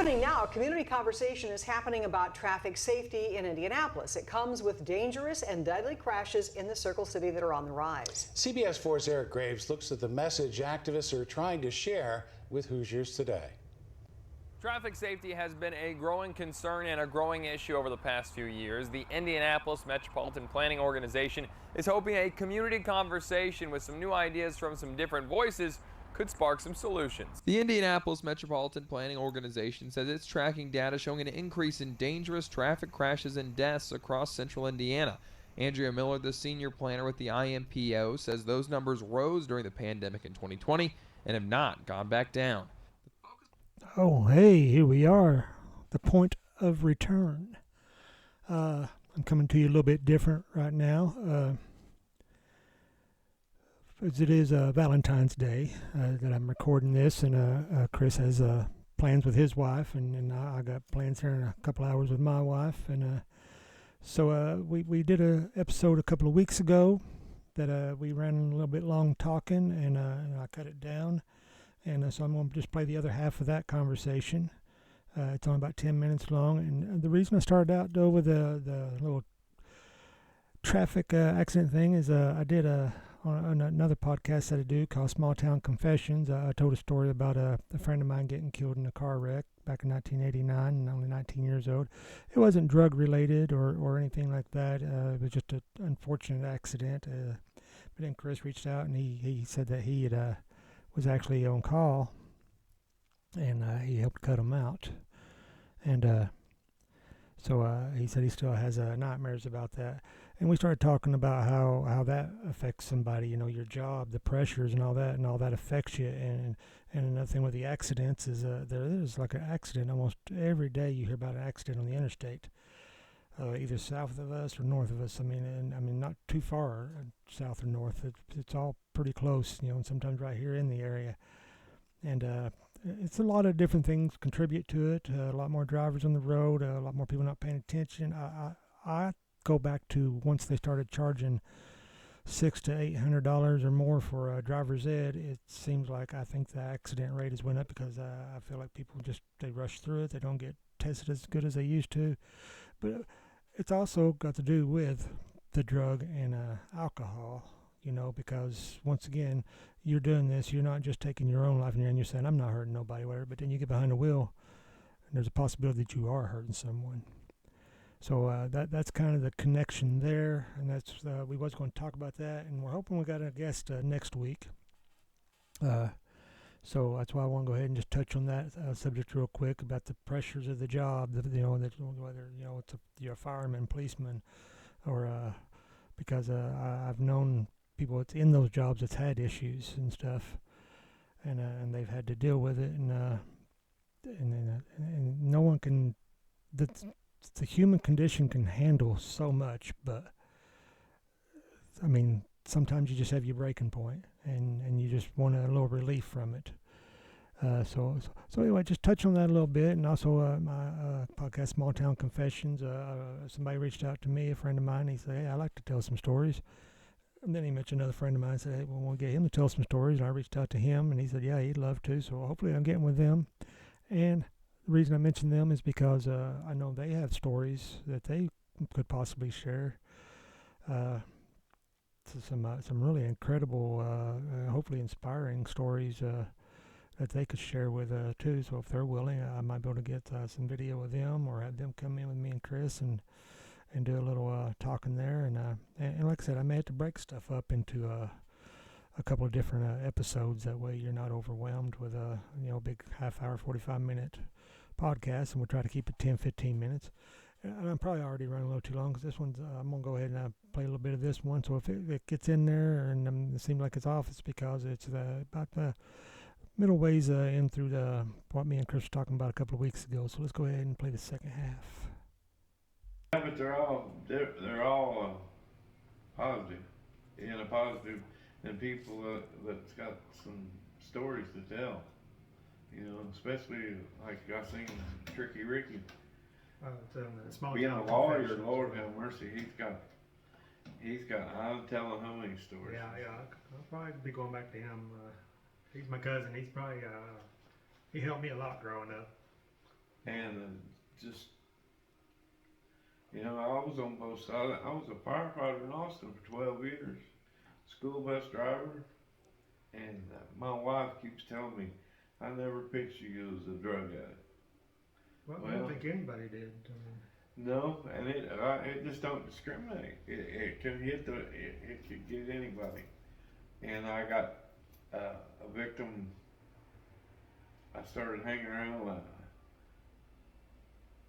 Happening now, a community conversation is happening about traffic safety in Indianapolis. It comes with dangerous and deadly crashes in the Circle City that are on the rise. CBS 4's Eric Graves looks at the message activists are trying to share with Hoosiers today. Traffic safety has been a growing concern and a growing issue over the past few years. The Indianapolis Metropolitan Planning Organization is hoping a community conversation with some new ideas from some different voices could spark some solutions. The Indianapolis Metropolitan Planning Organization says it's tracking data showing an increase in dangerous traffic crashes and deaths across central Indiana. Andrea Miller, the senior planner with the IMPO, says those numbers rose during the pandemic in 2020 and have not gone back down. Oh, hey, here we are, the point of return. I'm coming to you a little bit different right now. As it is Valentine's Day that I'm recording this, and Chris has plans with his wife, and I got plans here in a couple hours with my wife. And so we did an episode a couple of weeks ago that we ran a little bit long talking, and I cut it down. And so I'm going to just play the other half of that conversation. It's only about 10 minutes long. And the reason I started out, though, with the little traffic accident thing is I did on another podcast that I do called Small Town Confessions. I told a story about a friend of mine getting killed in a car wreck back in 1989 and only 19 years old. It wasn't drug related or anything like that. It was just an unfortunate accident. But then Chris reached out and he said that he had was actually on call, and he helped cut him out. And so he said he still has nightmares about that. And we started talking about how that affects somebody, you know, your job, the pressures and all that affects you. And another thing with the accidents is there is like an accident almost every day. You hear about an accident on the interstate, either south of us or north of us. I mean, not too far south or north. It's all pretty close, you know, and sometimes right here in the area. And it's a lot of different things contribute to it. A lot more drivers on the road, a lot more people not paying attention. I go back to once they started charging $600 to $800 or more for driver's ed. It seems like I think the accident rate has went up because I feel like people they rush through it. They don't get tested as good as they used to. But it's also got to do with the drug and alcohol, you know, because once again, you're doing this, you're not just taking your own life in your hand, you're saying, I'm not hurting nobody, whatever, but then you get behind the wheel, and there's a possibility that you are hurting someone. So that's kind of the connection there, and that's we was going to talk about that, and we're hoping we got a guest next week. So that's why I want to go ahead and just touch on that subject real quick about the pressures of the job, whether you're a fireman, policeman, or because I've known people that's in those jobs that's had issues and stuff, and they've had to deal with it, and no one can. The human condition can handle so much, but I mean, sometimes you just have your breaking point, and you just want a little relief from it. So anyway, just touch on that a little bit, and also my podcast, Small Town Confessions. Somebody reached out to me, a friend of mine. He said, "Hey, I like to tell some stories." And then he mentioned another friend of mine. Said, "Hey, well, we'll get him to tell some stories." And I reached out to him, and he said, "Yeah, he'd love to." So hopefully, I'm getting with them. And the reason I mention them is because I know they have stories that they could possibly share. Some really incredible, hopefully inspiring stories that they could share with too. So if they're willing, I might be able to get some video with them, or have them come in with me and Chris and do a little talking there. And like I said, I may have to break stuff up into a couple of different episodes. That way you're not overwhelmed with a big half-hour, 45-minute podcast, and we'll try to keep it 10-15 minutes. And I'm probably already running a little too long because this one's I'm going to go ahead and play a little bit of this one. So if it gets in there and it seems like it's off, it's because it's about the middle ways in through what me and Chris were talking about a couple of weeks ago. So let's go ahead and play the second half. Yeah, but they're all positive, positive, and people that's got some stories to tell. You know, especially like I seen Tricky Ricky. Being a lawyer, Lord have mercy, he's got I'm telling how many stories. Yeah, I'll probably be going back to him. He's my cousin. He's probably he helped me a lot growing up. and just, you know, I was on both sides. I was a firefighter in Austin for 12 years, school bus driver, and my wife keeps telling me, I never pictured you as a drug addict. Well, I Well- don't think anybody did. I mean, No, and it just don't discriminate. It can hit it could get anybody. And I got a victim. I started hanging around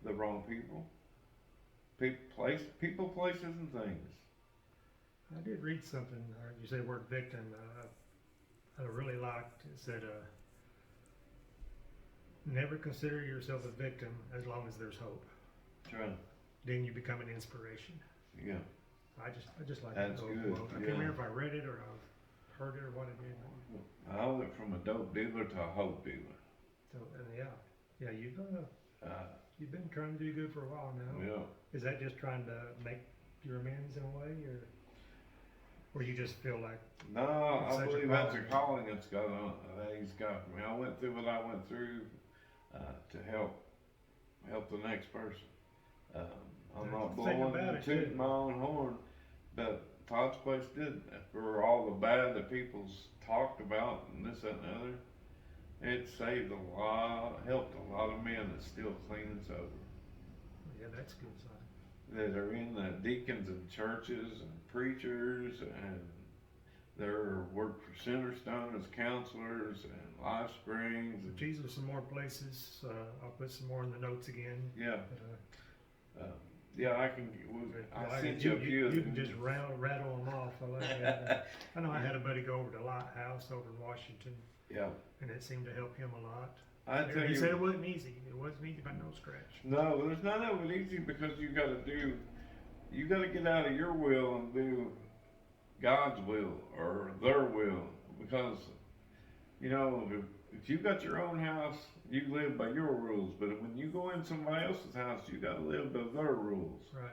the wrong people, people, places, and things. I did read something. You say word victim. I really liked. It said, "Never consider yourself a victim as long as there's hope. Trying, Then you become an inspiration." yeah. I just like That's that. good, I yeah. can't remember if I read it or I've heard it or what I did. I went from a dope dealer to a hope dealer. So yeah, you've been trying to do good for a while now. Yeah. Is that just trying to make your amends in a way, or you just feel like No, It's I such a believe that's a calling. calling that's got on, that he's got for me. I went through what I went through to help the next person. I'm not The thing blowing about and it, tooting too. my own horn, but Todd's place did, for all the bad that people's talked about and this, that, and the other. It saved a lot, helped a lot of men that's still clean and sober, yeah, that's a good sign. that are in the deacons and churches and preachers, and they're work for Centerstone as counselors and Life Springs. And, Jesus, some more places. I'll put some more in the notes again. yeah, Uh, yeah, I can. I like sent it. you a few. You can just rattle them off. I like that. I know I had a buddy go over to Lighthouse over in Washington, Yeah, and it seemed to help him a lot. I tell He you. said it wasn't easy. It wasn't easy by no scratch. No, there's none of it easy because you got to get out of your will and do God's will or their will. Because, you know, if you got your own house, you live by your rules. But when you go in somebody else's house, you got to live by their rules. Right.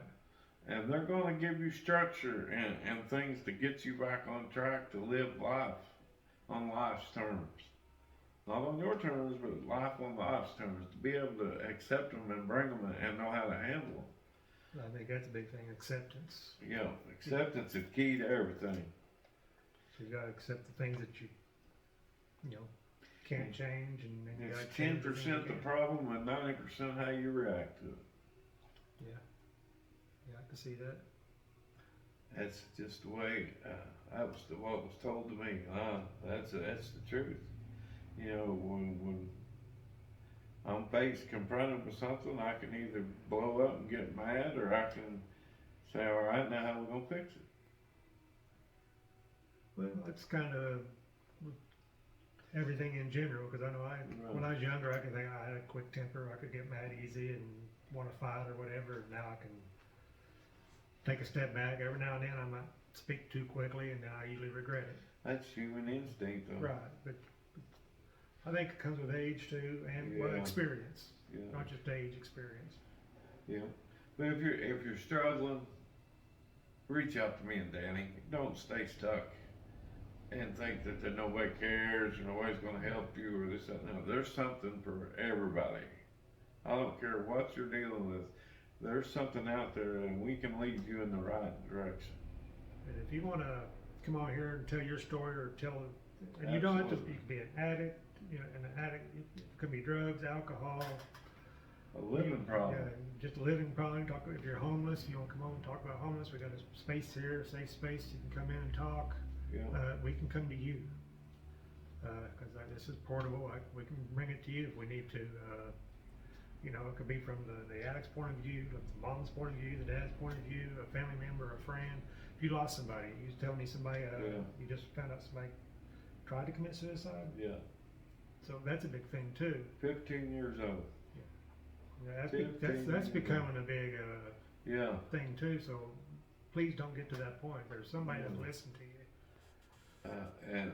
And they're going to give you structure and things to get you back on track to live life on life's terms. Not on your terms, but life on life's terms. To be able to accept them and bring them and know how to handle them. I think that's a big thing. Acceptance. You know, acceptance is key to everything. So you got to accept the things that you can't change, and then you got It's to 10% the problem and 90% how you react to it. Yeah, I can see that. That's just the way that was what was told to me. That's the truth. You know, when I'm confronted with something, I can either blow up and get mad, or I can say, all right, now how we gonna fix it? Well, it's kind of everything in general, because I know when I was younger, I could think I had a quick temper. I could get mad easy and want to fight or whatever. Now I can take a step back. Every now and then I might speak too quickly, and then I usually regret it. That's human instinct, though. Right, but I think it comes with age too, and well, Yeah. experience, Yeah. not just age, experience. Yeah. But if you're struggling, reach out to me and Danny. Don't stay stuck and think that nobody cares or nobody's going to help you or this, that, and that. There's something for everybody. I don't care what you're dealing with. There's something out there, and we can lead you in the right direction. And if you want to come on here and tell your story or and you don't have to. Absolutely. You can be an addict. You know, an addict. It could be drugs, alcohol. A living problem. Yeah, just a living problem. Talk if you're homeless. You want to come on and talk about homeless. We got a space here, a safe space. You can come in and talk. Yeah. We can come to you because this is portable. We can bring it to you if we need to. You know, it could be from the addict's point of view, the mom's point of view, the dad's point of view, a family member, a friend. If you lost somebody, you tell me somebody, you just found out somebody tried to commit suicide. Yeah. So that's a big thing too. 15 years old. Yeah, that's 15 becoming a big Yeah. thing too. So please don't get to that point. There's somebody that's listening to you. And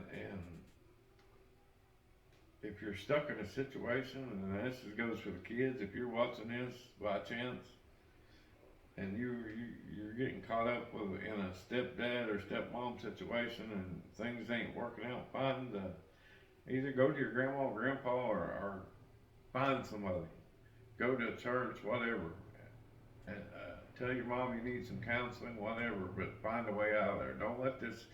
if you're stuck in a situation, and this goes for the kids, if you're watching this by chance, and you're getting caught up in a stepdad or stepmom situation, and things ain't working out, either go to your grandma or grandpa, or find somebody. go to church, whatever. And tell your mom you need some counseling, whatever, but find a way out of there. Don't let this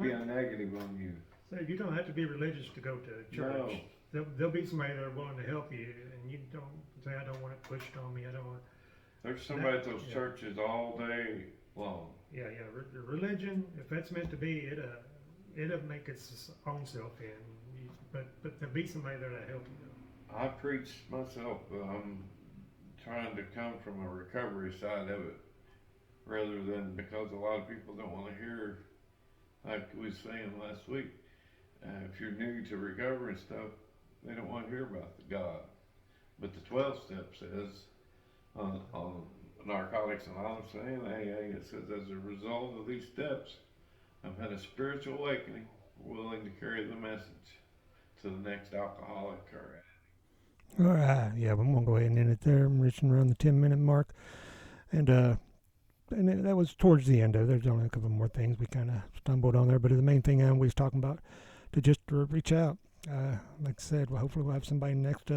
be a negative on you. So you don't have to be religious to go to church. No. There'll be somebody that are willing to help you, and you don't say, I don't want it pushed on me. I don't want. There's somebody at those Yeah. churches all day long. Yeah. Religion, if that's meant to be, it'll make its own self in. But there'll be somebody there to help you. I preach myself, but I'm trying to come from a recovery side of it, rather than, because a lot of people don't want to hear, like we was saying last week, if you're new to recovery and stuff, they don't want to hear about the God. But the 12 step says, on Narcotics Anonymous and AA, it says, as a result of these steps, I've had a spiritual awakening, willing to carry the message to the next alcoholic or addict. All right, yeah, I'm gonna go ahead and end it there. I'm reaching around the 10-minute mark, and that was towards the end of it. There's only a couple more things we kind of stumbled on there, but the main thing I was talking about, to just reach out. Like I said, well, hopefully we'll have somebody next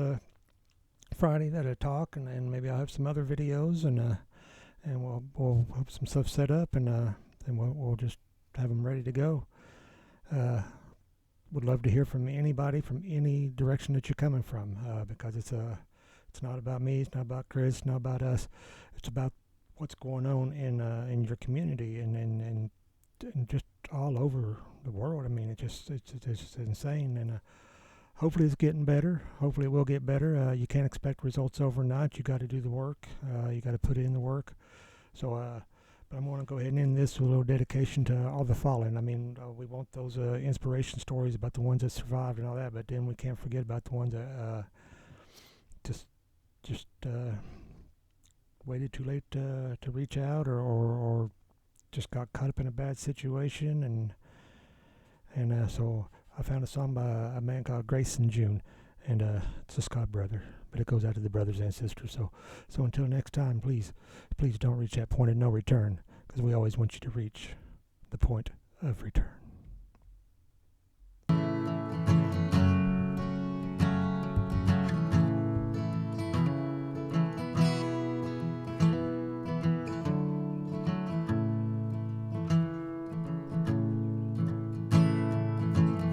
Friday that'll talk, and maybe I'll have some other videos, and we'll have some stuff set up, and we'll just have them ready to go. Would love to hear from anybody from any direction that you're coming from, because it's not about me, it's not about Chris, it's not about us. It's about what's going on in your community and just all over the world. I mean, it's just insane, and hopefully it's getting better. Hopefully it will get better. You can't expect results overnight. You got to do the work. You got to put in the work. So. But I'm going to go ahead and end this with a little dedication to all the fallen. I mean, we want those inspiration stories about the ones that survived and all that, but then we can't forget about the ones that just waited too late to reach out, or just got caught up in a bad situation. And so I found a song by a man called Grayson June, and it's a Scott brother, but it goes out to the brothers and sisters. So until next time, please don't reach that point of no return, because we always want you to reach the point of return.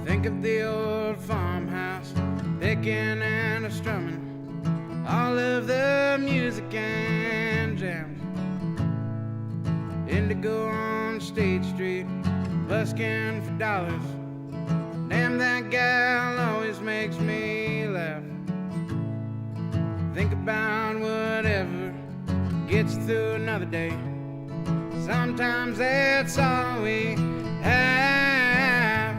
Think of the old farmhouse, picking and a strumming, all of the music and jams. Indigo on State Street, busking for dollars. Damn, that gal always makes me laugh. Think about whatever gets through another day. Sometimes that's all we have.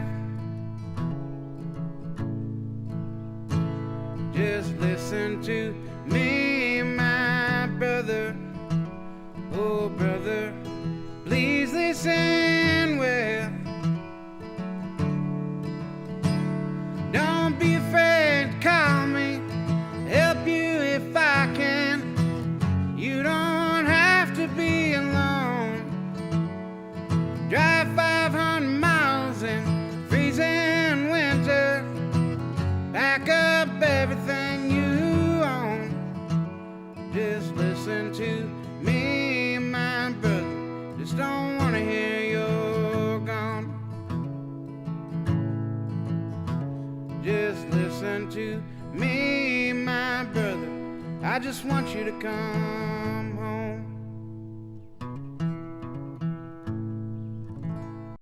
Just listen to me, my brother. Oh, brother, please listen well. Don't be afraid to call me, help you if I can. You don't have to be alone. Drive 500 miles in freezing winter, pack up everything you own. Just listen to me, my brother. Just don't want to hear you're gone. Just listen to me, my brother. I just want you to come